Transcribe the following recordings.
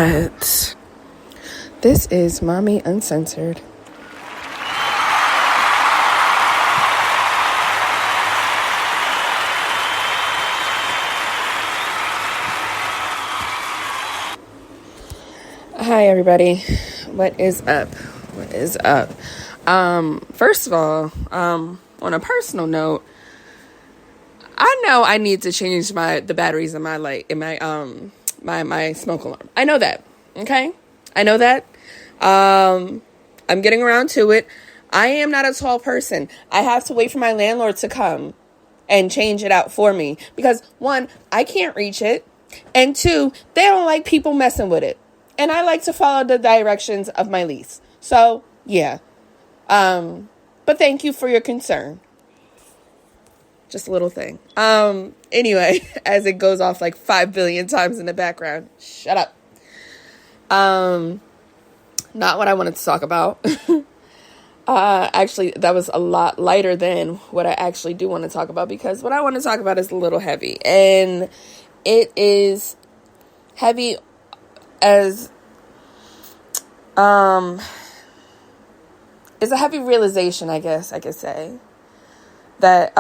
What? This is Mommy Uncensored. Hi, everybody. What is up? What is up? First of all, on a personal note, I know I need to change the batteries in my light, in my smoke alarm. I know that. Okay? I know that. I'm getting around to it. I am not a tall person. I have to wait for my landlord to come and change it out for me because, one, I can't reach it, and two, they don't like people messing with it. And I like to follow the directions of my lease. So, yeah. But thank you for your concern. Just a little thing. Anyway, as it goes off like 5 billion times in the background. Shut up. Not what I wanted to talk about. Actually, that was a lot lighter than what I actually do want to talk about, because what I want to talk about is a little heavy. And it is heavy as it's a heavy realization, I guess I could say, that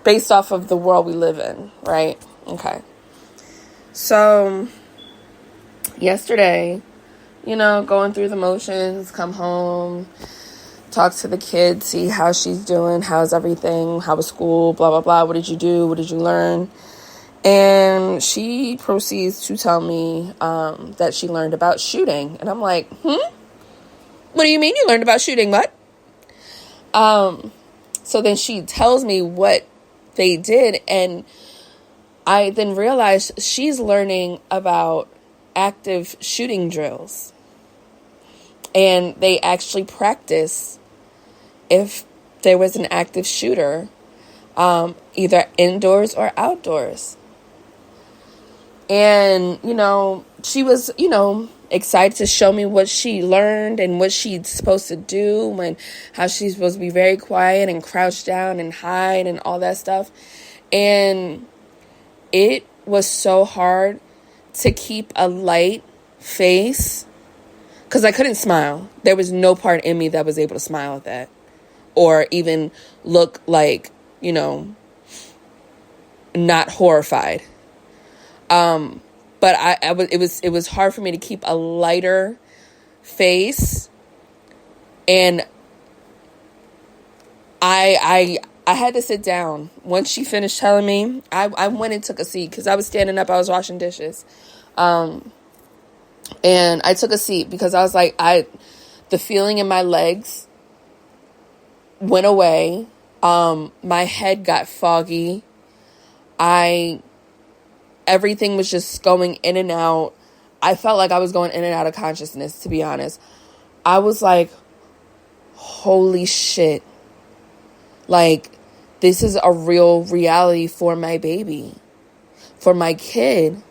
based off of the world we live in, right? Okay. So yesterday, going through the motions, come home, talk to the kid, see how she's doing, how's everything, how was school, blah, blah, blah. What did you do? What did you learn? And she proceeds to tell me that she learned about shooting. And I'm like, What do you mean you learned about shooting? What? So then she tells me what they did. And I then realized she's learning about active shooting drills. And they actually practice if there was an active shooter, either indoors or outdoors. And, she was, excited to show me what she learned and what she's supposed to do, and how she's supposed to be very quiet and crouch down and hide and all that stuff. And it was so hard to keep a light face because I couldn't smile. There was no part in me that was able to smile at that or even look like, not horrified. But it was hard for me to keep a lighter face. And I had to sit down. Once she finished telling me, I went and took a seat because I was standing up. I was washing dishes. And I took a seat because I was like, the feeling in my legs went away. My head got foggy. Everything was just going in and out. I felt like I was going in and out of consciousness, to be honest. I was like, holy shit. Like, this is a real reality for my baby, for my kid,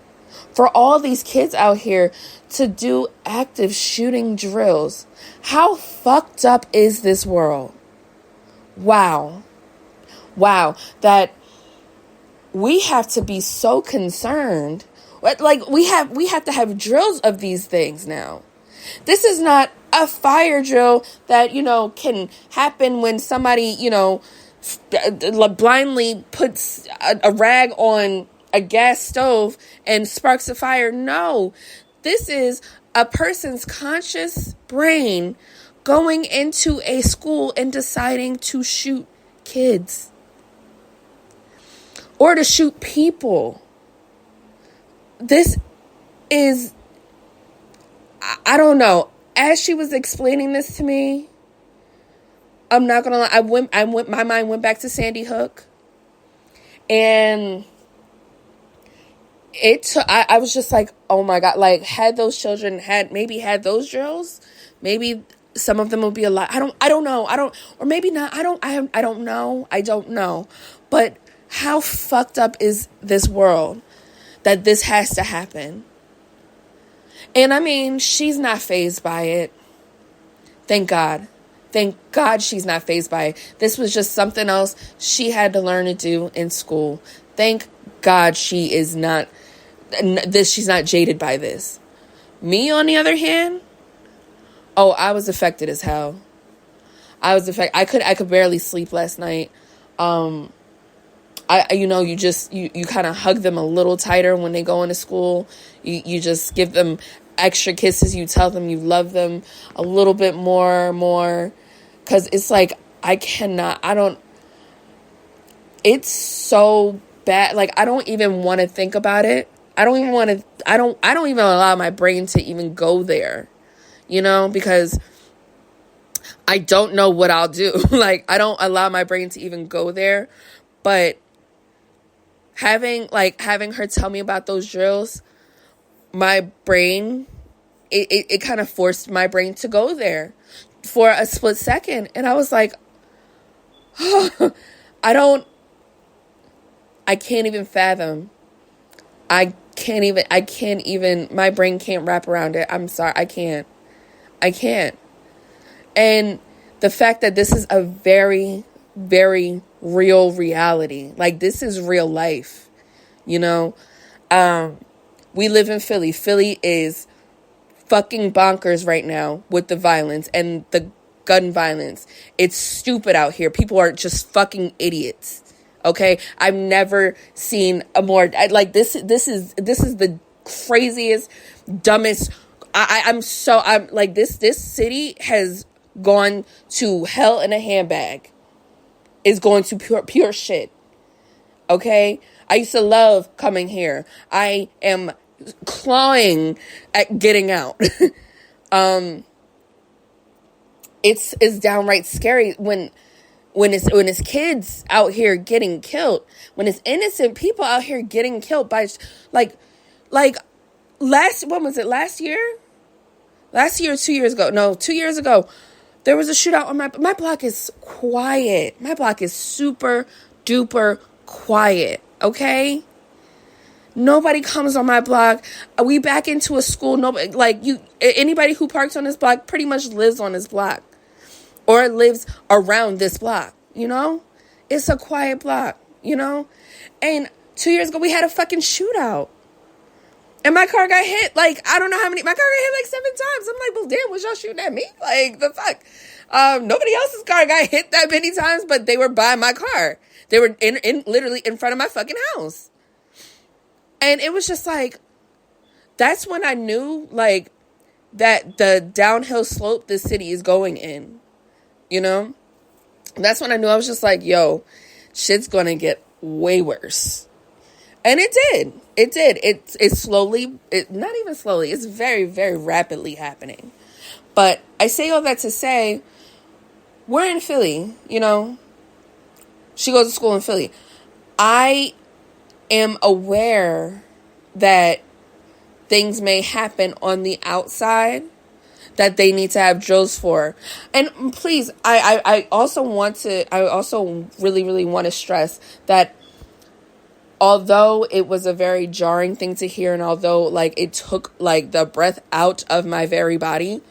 for all these kids out here to do active shooting drills. How fucked up is this world? Wow. That we have to be so concerned. Like, we have to have drills of these things now. This is not a fire drill that, can happen when somebody, blindly puts a rag on a gas stove and sparks a fire. No, this is a person's conscious brain going into a school and deciding to shoot kids. Or to shoot people. This is, I don't know. As she was explaining this to me, I'm not gonna lie. My mind went back to Sandy Hook, and I was just like, oh my God! Like, had those children had those drills, maybe some of them would be alive. I don't know. Or maybe not. I don't know. But how fucked up is this world that this has to happen? And I mean, she's not fazed by it. Thank God. Thank God she's not fazed by it. This was just something else she had to learn to do in school. Thank God, she's not jaded by this. Me, on the other hand, oh, I was affected as hell. I could barely sleep last night. You kind of hug them a little tighter when they go into school. You just give them extra kisses. You tell them you love them a little bit more. Because it's like, it's so bad. Like, I don't even want to think about it. I don't even allow my brain to even go there, because I don't know what I'll do. Like, I don't allow my brain to even go there. But having her tell me about those drills, my brain, it kind of forced my brain to go there for a split second. And I was like, I can't even fathom. I can't even, my brain can't wrap around it. I'm sorry. I can't. And the fact that this is a very, very real reality, like, this is real life, we live in Philly. Philly is fucking bonkers right now with the violence and the gun violence. It's stupid out here. People are just fucking idiots. Okay, I've never seen a more this is the craziest, dumbest. I'm like, this city has gone to hell in a handbag. Is going to pure shit. Okay, I used to love coming here. I am clawing at getting out. It's downright scary when it's kids out here getting killed, when it's innocent people out here getting killed by when was it, last year or 2 years ago? No, 2 years ago, there was a shootout on my block. Is quiet. My block is super duper quiet. Okay, nobody comes on my block. We back into a school. Nobody, anybody who parks on this block pretty much lives on this block or lives around this block. It's a quiet block. And 2 years ago we had a fucking shootout. And my car got hit, I don't know how many. My car got hit 7 times. I'm like, well, damn, was y'all shooting at me? The fuck? Nobody else's car got hit that many times, but they were by my car. They were literally in front of my fucking house. And it was just that's when I knew, that the downhill slope this city is going in. That's when I knew. I was just like, yo, shit's gonna get way worse. And it did. It's slowly, not even slowly, it's very, very rapidly happening. But I say all that to say, we're in Philly, She goes to school in Philly. I am aware that things may happen on the outside that they need to have drills for. And please, I also really, really want to stress that although it was a very jarring thing to hear, and although it took the breath out of my very body,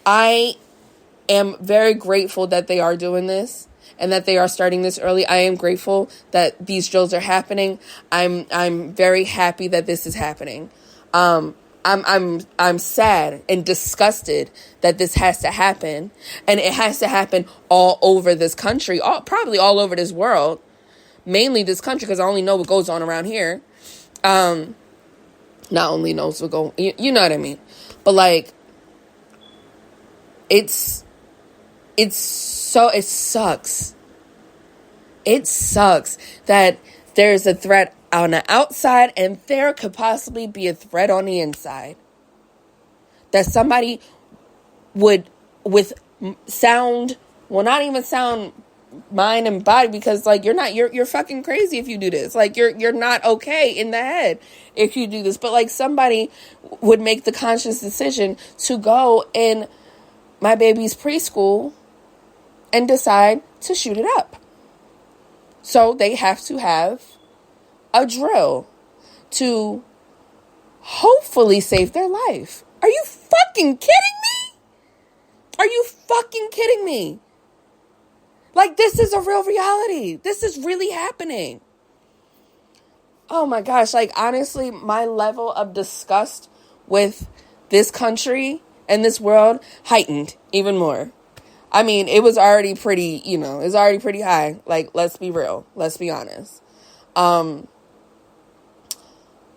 I am very grateful that they are doing this and that they are starting this early. I am grateful that these drills are happening. I'm very happy that this is happening. I'm sad and disgusted that this has to happen, and it has to happen all over this country, probably all over this world. Mainly this country, because I only know what goes on around here. Not only knows what goes, you know what I mean? But it sucks. It sucks that there's a threat on the outside and there could possibly be a threat on the inside. That somebody would, with sound, well, not even sound, mind and body, because you're fucking crazy if you do this. You're not okay in the head if you do this. But somebody would make the conscious decision to go in my baby's preschool and decide to shoot it up. So they have to have a drill to hopefully save their life. Are you fucking kidding me? Are you fucking kidding me? This is a real reality. This is really happening. Oh my gosh, like honestly, my level of disgust with this country and this world heightened even more. I mean, it was already pretty, it's already pretty high. Like, let's be real. Let's be honest.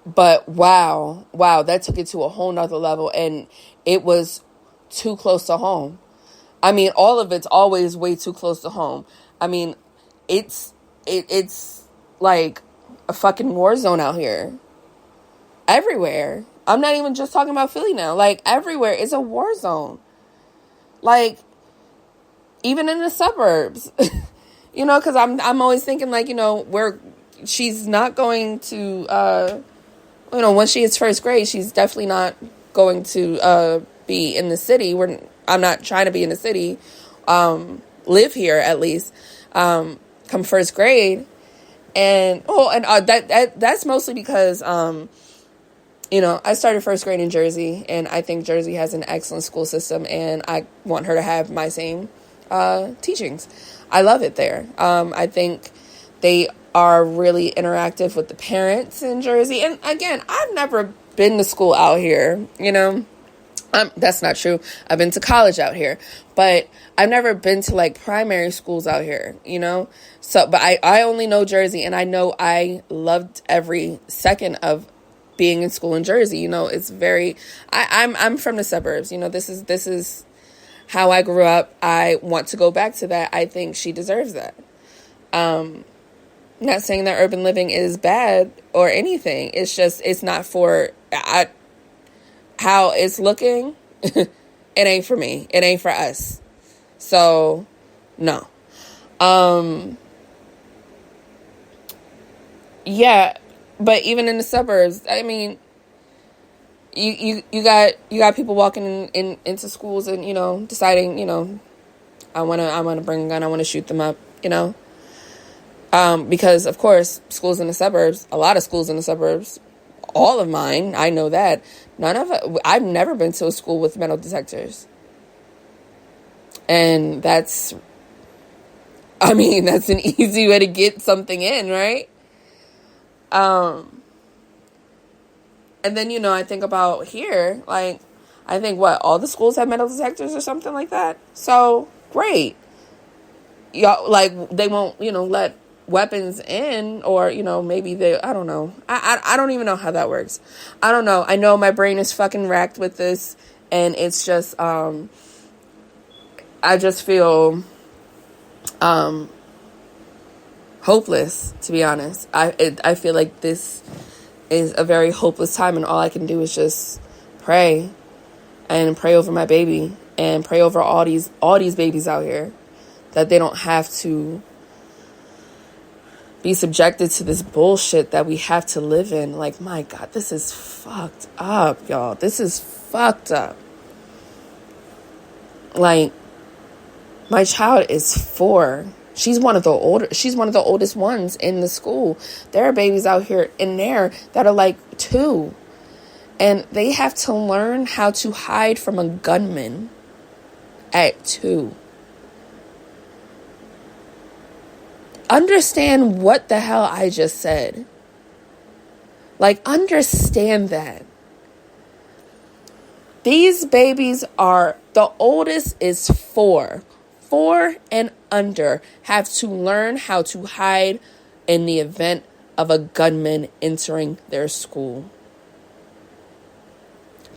But wow, that took it to a whole nother level, and it was too close to home. I mean, all of it's always way too close to home. I mean, it's like a fucking war zone out here. Everywhere. I'm not even just talking about Philly now. Like, everywhere is a war zone. Like, even in the suburbs. Because I'm always thinking, like, she's not going to, once she hits first grade, she's definitely not going to be in the city. I'm not trying to be in the city, live here at least, come first grade. And that's mostly because I started first grade in Jersey, and I think Jersey has an excellent school system, and I want her to have my same teachings. I love it there. I think they are really interactive with the parents in Jersey. And again, I've never been to school out here, that's not true. I've been to college out here, but I've never been to like primary schools out here, So, but I only know Jersey, and I know I loved every second of being in school in Jersey. It's very, I'm from the suburbs. This is how I grew up. I want to go back to that. I think she deserves that. Not saying that urban living is bad or anything. It's just, it's not for how it's looking. It ain't for me. It ain't for us. So, no. Yeah, but even in the suburbs, I mean, you got people walking into schools and deciding I want to bring a gun, I want to shoot them up, because of course schools in the suburbs, a lot of schools in the suburbs, all of mine, I know that I've never been to a school with metal detectors, and that's an easy way to get something in, right? And then, I think about here, like, I think all the schools have metal detectors or something like that. So great. Y'all, like, they won't, let weapons in, or, maybe I don't know. I don't even know how that works. I don't know. I know my brain is fucking racked with this, and it's just, I just feel, hopeless, to be honest. I feel like this is a very hopeless time, and all I can do is just pray and pray over my baby and pray over all these babies out here, that they don't have to be subjected to this bullshit that we have to live in. Like, my God, this is fucked up, y'all. This is fucked up. Like, my child is 4. She's one of the oldest ones in the school. There are babies out here in there that are like 2. And they have to learn how to hide from a gunman at 2. Understand what the hell I just said. Like, understand that. These babies the oldest is 4. 4 and under have to learn how to hide in the event of a gunman entering their school.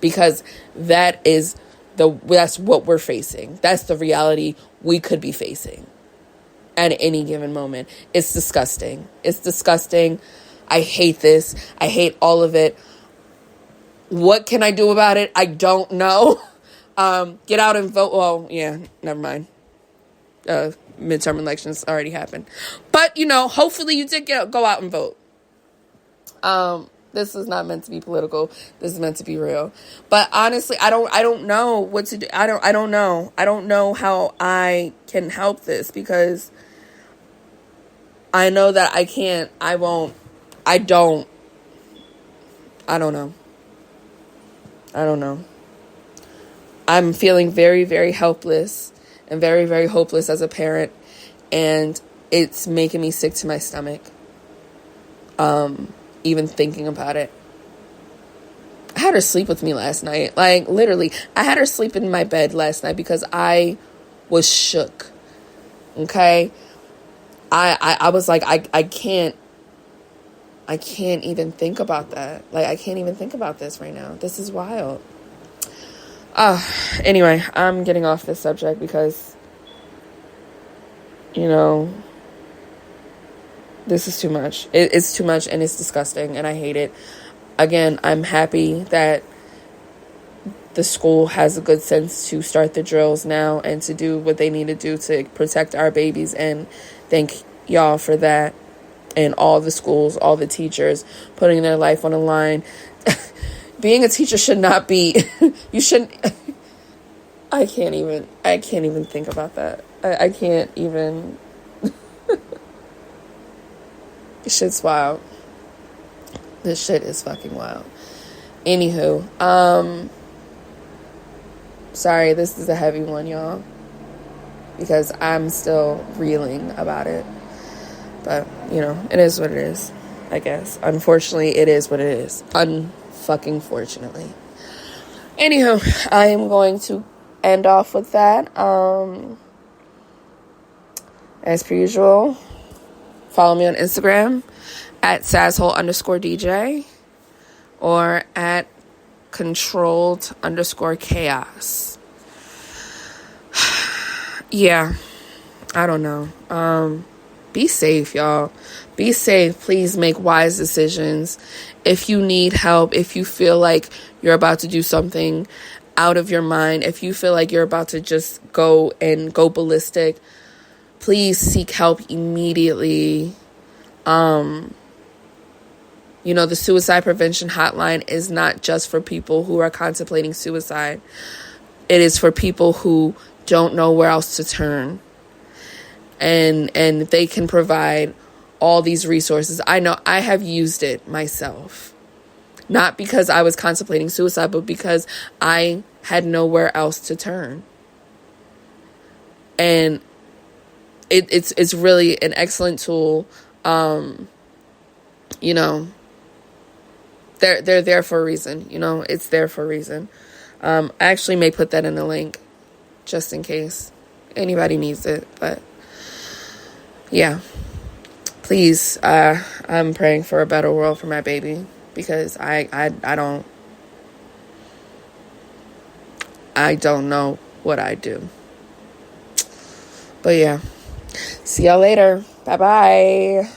Because that's what we're facing. That's the reality we could be facing at any given moment. It's disgusting. It's disgusting. I hate this. I hate all of it. What can I do about it? I don't know. Get out and vote. Well, yeah, never mind. Midterm elections already happened, but hopefully you did go out and vote. This is not meant to be political. This is meant to be real. But honestly, I don't know what to do. I don't know how I can help this, because I know that I can't. I won't. I don't know. I'm feeling very, very helpless and very, very hopeless as a parent, and it's making me sick to my stomach. even thinking about it. I had her sleep with me last night. Like, literally, I had her sleep in my bed last night because I was shook. Okay? I was like, I can't even think about that. Like, I can't even think about this right now. This is wild. Anyway, I'm getting off this subject because, you know, this is too much. It's too much, and it's disgusting, and I hate it. Again, I'm happy that the school has a good sense to start the drills now and to do what they need to do to protect our babies, and thank y'all for that. And all the schools, all the teachers putting their life on the line. Being a teacher should not be, you shouldn't, I can't even think about that. I can't even, this shit's wild. This shit is fucking wild. Anywho, sorry, this is a heavy one, y'all, because I'm still reeling about it. But, you know, it is what it is, I guess. Unfortunately, it is what it is. Unfucking fortunately. Anywho, I am going to end off with that. As per usual, follow me on Instagram at @sasshole_DJ or at controlled_chaos. Yeah, I don't know. Be safe, y'all. Be safe. Please make wise decisions. If you need help, if you feel like you're about to do something out of your mind, if you feel like you're about to just go ballistic, please seek help immediately. You know, the suicide prevention hotline is not just for people who are contemplating suicide. It is for people who don't know where else to turn. And they can provide all these resources. I know I have used it myself. Not because I was contemplating suicide, but because I had nowhere else to turn. And it's really an excellent tool. You know, they're there for a reason. You know, it's there for a reason. I actually may put that in the link just in case anybody needs it. But yeah, please, I'm praying for a better world for my baby, because I don't know what I'd do. But yeah, see y'all later. Bye-bye.